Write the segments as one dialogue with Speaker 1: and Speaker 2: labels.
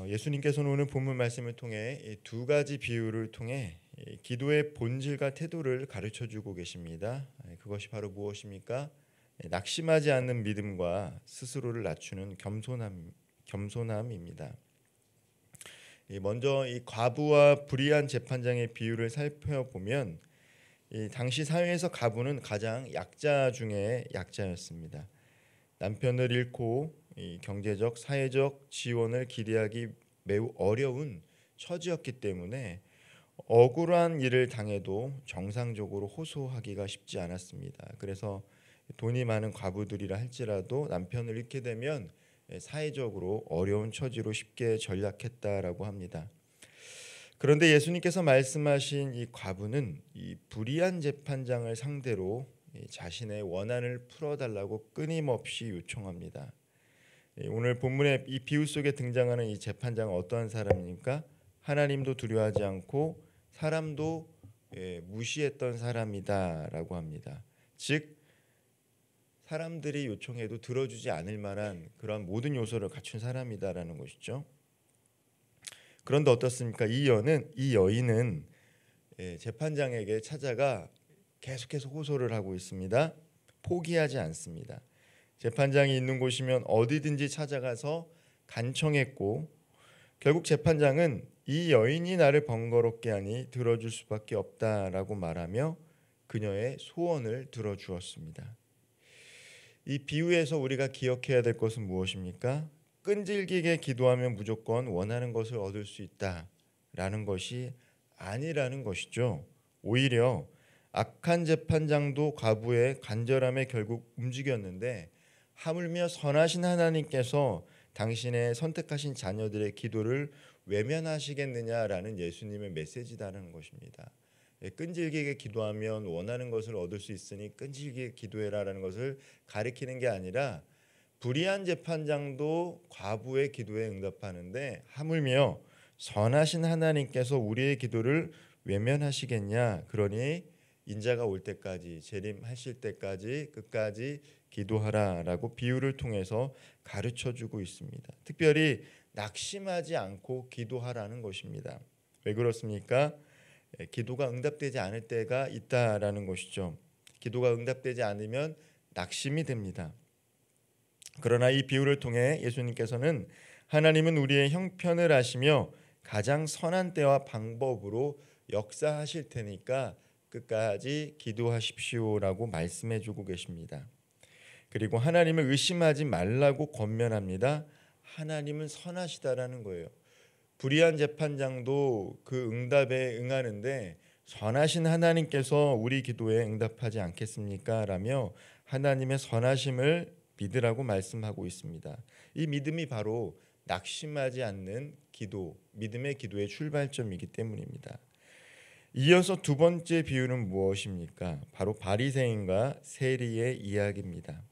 Speaker 1: 예수님께서는 오늘 본문 말씀을 통해 이 두 가지 비유를 통해 기도의 본질과 태도를 가르쳐주고 계십니다. 그것이 바로 무엇입니까? 낙심하지 않는 믿음과 스스로를 낮추는 겸손함입니다. 먼저 이 과부와 불의한 재판장의 비유를 살펴보면 이 당시 사회에서 과부는 가장 약자 중에 약자였습니다. 남편을 잃고 이 경제적, 사회적 지원을 기대하기 매우 어려운 처지였기 때문에 억울한 일을 당해도 정상적으로 호소하기가 쉽지 않았습니다. 그래서 돈이 많은 과부들이라 할지라도 남편을 잃게 되면 사회적으로 어려운 처지로 쉽게 전락했다라고 합니다. 그런데 예수님께서 말씀하신 이 과부는 이 불의한 재판장을 상대로 자신의 원한을 풀어달라고 끊임없이 요청합니다. 오늘 본문의 이 비유 속에 등장하는 이 재판장은 어떠한 사람입니까? 하나님도 두려워하지 않고 사람도 무시했던 사람이다라고 합니다. 즉 사람들이 요청해도 들어주지 않을 만한 그런 모든 요소를 갖춘 사람이다라는 것이죠. 그런데 어떻습니까? 이 여인은 재판장에게 찾아가 계속해서 호소를 하고 있습니다. 포기하지 않습니다. 재판장이 있는 곳이면 어디든지 찾아가서 간청했고 결국 재판장은 이 여인이 나를 번거롭게 하니 들어줄 수밖에 없다라고 말하며 그녀의 소원을 들어주었습니다. 이 비유에서 우리가 기억해야 될 것은 무엇입니까? 끈질기게 기도하면 무조건 원하는 것을 얻을 수 있다라는 것이 아니라는 것이죠. 오히려 악한 재판장도 과부의 간절함에 결국 움직였는데 하물며 선하신 하나님께서 당신의 선택하신 자녀들의 기도를 외면하시겠느냐라는 예수님의 메시지다라는 것입니다. 끈질기게 기도하면 원하는 것을 얻을 수 있으니 끈질기게 기도해라라는 것을 가리키는 게 아니라 불의한 재판장도 과부의 기도에 응답하는데 하물며 선하신 하나님께서 우리의 기도를 외면하시겠냐. 그러니 인자가 올 때까지 재림하실 때까지 끝까지 기도하라라고 비유를 통해서 가르쳐주고 있습니다. 특별히 낙심하지 않고 기도하라는 것입니다. 왜 그렇습니까? 기도가 응답되지 않을 때가 있다라는 것이죠. 기도가 응답되지 않으면 낙심이 됩니다. 그러나 이 비유를 통해 예수님께서는 하나님은 우리의 형편을 아시며 가장 선한 때와 방법으로 역사하실 테니까 끝까지 기도하십시오라고 말씀해주고 계십니다. 그리고 하나님을 의심하지 말라고 권면합니다. 하나님은 선하시다라는 거예요. 불의한 재판장도 그 응답에 응하는데 선하신 하나님께서 우리 기도에 응답하지 않겠습니까? 라며 하나님의 선하심을 믿으라고 말씀하고 있습니다. 이 믿음이 바로 낙심하지 않는 기도, 믿음의 기도의 출발점이기 때문입니다. 이어서 두 번째 비유는 무엇입니까? 바로 바리새인과 세리의 이야기입니다.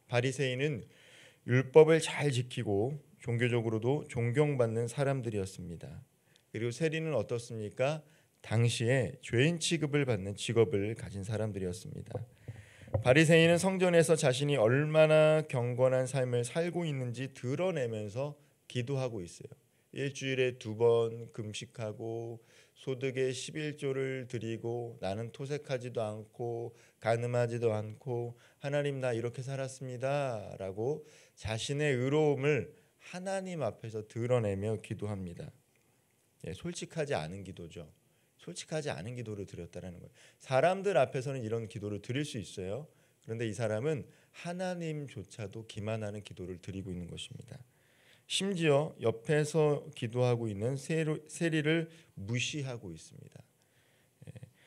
Speaker 1: 바리새인은 율법을 잘 지키고 종교적으로도 존경받는 사람들이었습니다. 그리고 세리는 어떻습니까? 당시에 죄인 취급을 받는 직업을 가진 사람들이었습니다. 바리새인은 성전에서 자신이 얼마나 경건한 삶을 살고 있는지 드러내면서 기도하고 있어요. 일주일에 2번 금식하고 소득의 11조를 드리고 나는 토색하지도 않고 간음하지도 않고 하나님 나 이렇게 살았습니다 라고 자신의 의로움을 하나님 앞에서 드러내며 기도합니다. 솔직하지 않은 기도죠. 솔직하지 않은 기도를 드렸다라는 거예요. 사람들 앞에서는 이런 기도를 드릴 수 있어요. 그런데 이 사람은 하나님조차도 기만하는 기도를 드리고 있는 것입니다. 심지어 옆에서 기도하고 있는 세리를 무시하고 있습니다.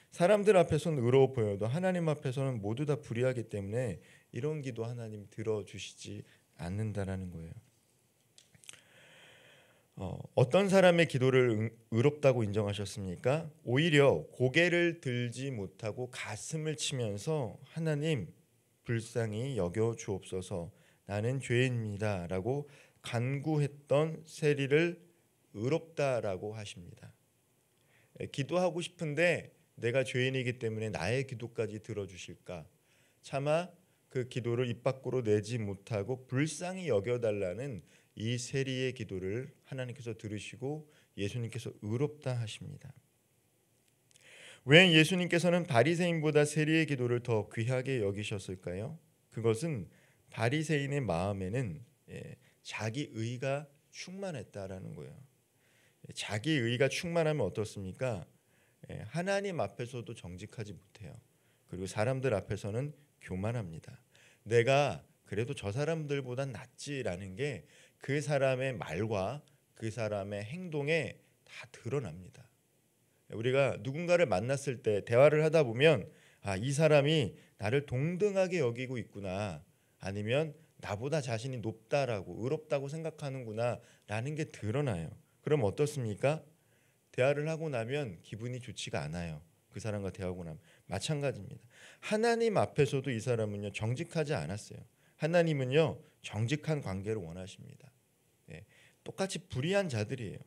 Speaker 1: 사람들 앞에서는 의로워 보여도 하나님 앞에서는 모두 다 불의하기 때문에 이런 기도 하나님 들어주시지 않는다라는 거예요. 어떤 사람의 기도를 의롭다고 인정하셨습니까? 오히려 고개를 들지 못하고 가슴을 치면서 하나님 불쌍히 여겨 주옵소서 나는 죄인입니다 라고 간구했던 세리를 의롭다라고 하십니다. 기도하고 싶은데 내가 죄인이기 때문에 나의 기도까지 들어주실까? 차마 그 기도를 입 밖으로 내지 못하고 불쌍히 여겨달라는 이 세리의 기도를 하나님께서 들으시고 예수님께서 의롭다 하십니다. 왜 예수님께서는 바리새인보다 세리의 기도를 더 귀하게 여기셨을까요? 그것은 바리새인의 마음에는 자기 의가 충만했다라는 거예요. 자기 의가 충만하면 어떻습니까? 하나님 앞에서도 정직하지 못해요. 그리고 사람들 앞에서는 교만합니다. 내가 그래도 저 사람들보단 낫지라는 게 그 사람의 말과 그 사람의 행동에 다 드러납니다. 우리가 누군가를 만났을 때 대화를 하다 보면 이 사람이 나를 동등하게 여기고 있구나, 아니면 나보다 자신이 높다라고 의롭다고 생각하는구나 라는 게 드러나요. 그럼 어떻습니까? 대화를 하고 나면 기분이 좋지가 않아요. 그 사람과 대화하고 나면 마찬가지입니다. 하나님 앞에서도 이 사람은요 정직하지 않았어요. 하나님은요 정직한 관계를 원하십니다. 똑같이 불의한 자들이에요.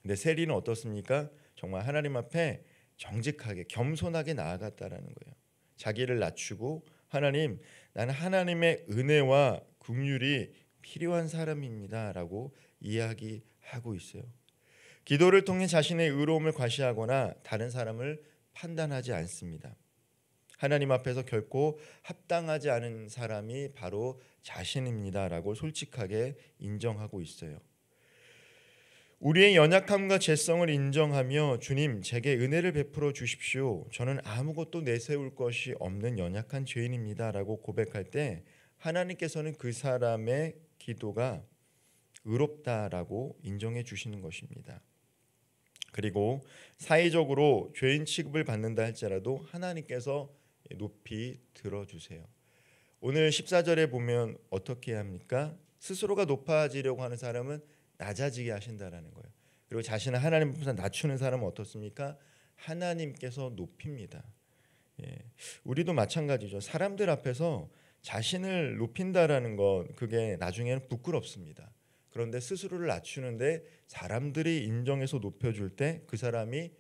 Speaker 1: 근데 세리는 어떻습니까? 정말 하나님 앞에 정직하게 겸손하게 나아갔다라는 거예요. 자기를 낮추고 하나님, 나는 하나님의 은혜와 긍휼이 필요한 사람입니다라고 이야기하고 있어요. 기도를 통해 자신의 의로움을 과시하거나 다른 사람을 판단하지 않습니다. 하나님 앞에서 결코 합당하지 않은 사람이 바로 자신입니다라고 솔직하게 인정하고 있어요. 우리의 연약함과 죄성을 인정하며 주님, 제게 은혜를 베풀어 주십시오. 저는 아무것도 내세울 것이 없는 연약한 죄인입니다라고 고백할 때 하나님께서는 그 사람의 기도가 의롭다라고 인정해 주시는 것입니다. 그리고 사회적으로 죄인 취급을 받는다 할지라도 하나님께서 높이 들어주세요. 오늘 14절에 보면 어떻게 합니까? 스스로가 높아지려고 하는 사람은 낮아지게 하신다라는 거예요. 그리고 자신을 하나님 앞에서 낮추는 사람은 어떻습니까? 하나님께서 높입니다. 우리도 마찬가지죠. 사람들 앞에서 자신을 높인다라는 것, 그게 나중에는 부끄럽습니다. 그런데 스스로를 낮추는데 사람들이 인정해서 높여줄 때 그 사람이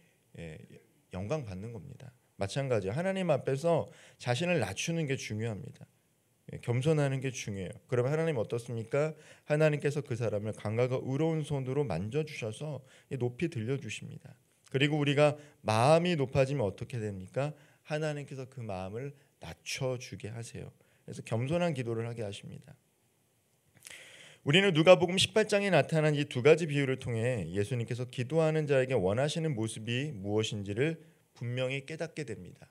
Speaker 1: 영광 받는 겁니다. 마찬가지예요. 하나님 앞에서 자신을 낮추는 게 중요합니다. 겸손하는 게 중요해요. 그러면 하나님 어떻습니까? 하나님께서 그 사람을 강하고 의로운 손으로 만져주셔서 높이 들려주십니다. 그리고 우리가 마음이 높아지면 어떻게 됩니까? 하나님께서 그 마음을 낮춰주게 하세요. 그래서 겸손한 기도를 하게 하십니다. 우리는 누가복음 18장에 나타난 이 두 가지 비유를 통해 예수님께서 기도하는 자에게 원하시는 모습이 무엇인지를 분명히 깨닫게 됩니다.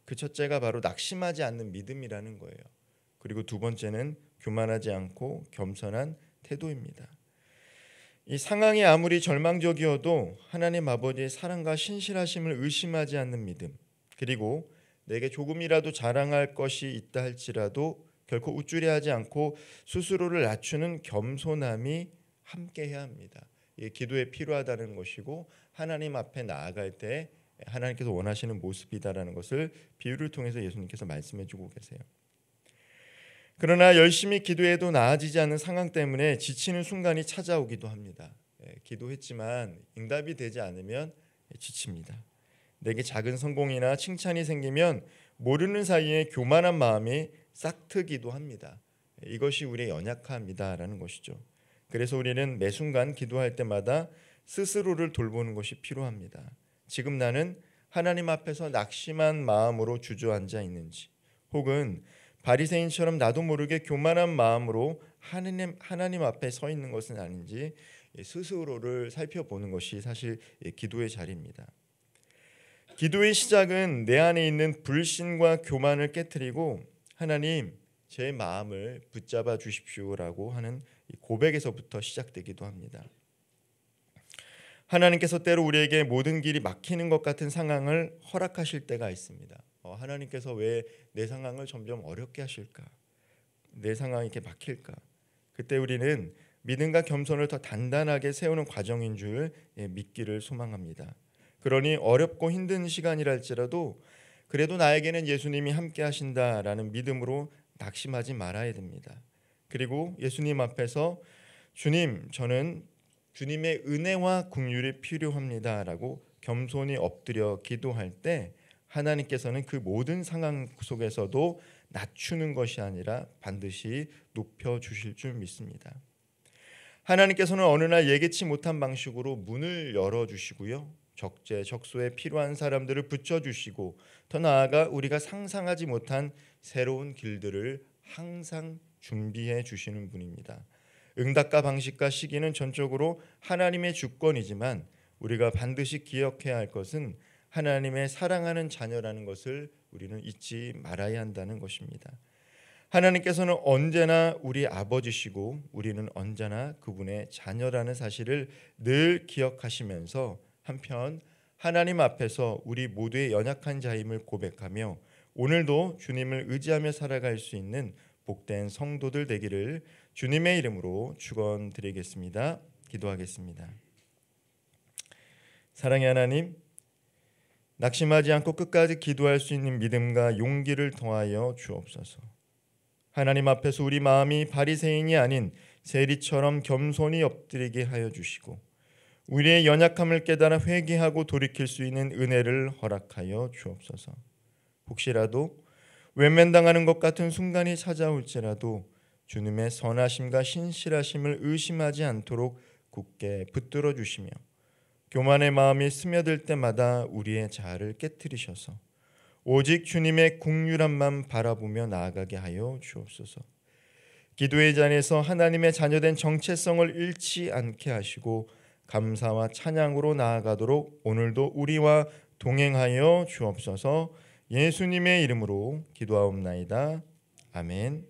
Speaker 1: 그 첫째가 바로 낙심하지 않는 믿음이라는 거예요. 그리고 두 번째는 교만하지 않고 겸손한 태도입니다. 이 상황이 아무리 절망적이어도 하나님 아버지의 사랑과 신실하심을 의심하지 않는 믿음, 그리고 내게 조금이라도 자랑할 것이 있다 할지라도 결코 우쭐해하지 않고 스스로를 낮추는 겸손함이 함께해야 합니다. 이 기도에 필요하다는 것이고 하나님 앞에 나아갈 때 하나님께서 원하시는 모습이다라는 것을 비유를 통해서 예수님께서 말씀해주고 계세요. 그러나 열심히 기도해도 나아지지 않는 상황 때문에 지치는 순간이 찾아오기도 합니다. 기도했지만 응답이 되지 않으면 지칩니다. 내게 작은 성공이나 칭찬이 생기면 모르는 사이에 교만한 마음이 싹트기도 합니다. 이것이 우리의 연약함이다라는 것이죠. 그래서 우리는 매 순간 기도할 때마다 스스로를 돌보는 것이 필요합니다. 지금 나는 하나님 앞에서 낙심한 마음으로 주저앉아 있는지, 혹은 바리새인처럼 나도 모르게 교만한 마음으로 하나님 앞에 서 있는 것은 아닌지 스스로를 살펴보는 것이 사실 기도의 자리입니다. 기도의 시작은 내 안에 있는 불신과 교만을 깨트리고 하나님, 제 마음을 붙잡아 주십시오라고 하는 고백에서부터 시작되기도 합니다. 하나님께서 때로 우리에게 모든 길이 막히는 것 같은 상황을 허락하실 때가 있습니다. 하나님께서 왜 내 상황을 점점 어렵게 하실까? 내 상황이 이렇게 막힐까? 그때 우리는 믿음과 겸손을 더 단단하게 세우는 과정인 줄 믿기를 소망합니다. 그러니 어렵고 힘든 시간이랄지라도 그래도 나에게는 예수님이 함께 하신다라는 믿음으로 낙심하지 말아야 됩니다. 그리고 예수님 앞에서 주님, 저는 주님의 은혜와 긍휼이 필요합니다라고 겸손히 엎드려 기도할 때 하나님께서는 그 모든 상황 속에서도 낮추는 것이 아니라 반드시 높여 주실 줄 믿습니다. 하나님께서는 어느 날 예기치 못한 방식으로 문을 열어주시고요, 적재적소에 필요한 사람들을 붙여주시고, 더 나아가 우리가 상상하지 못한 새로운 길들을 항상 준비해 주시는 분입니다. 응답과 방식과 시기는 전적으로 하나님의 주권이지만 우리가 반드시 기억해야 할 것은 하나님의 사랑하는 자녀라는 것을 우리는 잊지 말아야 한다는 것입니다. 하나님께서는 언제나 우리 아버지시고 우리는 언제나 그분의 자녀라는 사실을 늘 기억하시면서, 한편 하나님 앞에서 우리 모두의 연약한 자임을 고백하며 오늘도 주님을 의지하며 살아갈 수 있는 복된 성도들 되기를 주님의 이름으로 축원드리겠습니다. 기도하겠습니다. 사랑의 하나님, 낙심하지 않고 끝까지 기도할 수 있는 믿음과 용기를 더하여 주옵소서. 하나님 앞에서 우리 마음이 바리새인이 아닌 세리처럼 겸손히 엎드리게 하여 주시고, 우리의 연약함을 깨달아 회개하고 돌이킬 수 있는 은혜를 허락하여 주옵소서. 혹시라도 외면당하는 것 같은 순간이 찾아올지라도 주님의 선하심과 신실하심을 의심하지 않도록 굳게 붙들어 주시며, 교만의 마음이 스며들 때마다 우리의 자아를 깨트리셔서 오직 주님의 긍휼함만 바라보며 나아가게 하여 주옵소서. 기도의 자리에서 하나님의 자녀된 정체성을 잃지 않게 하시고 감사와 찬양으로 나아가도록 오늘도 우리와 동행하여 주옵소서. 예수님의 이름으로 기도하옵나이다. 아멘.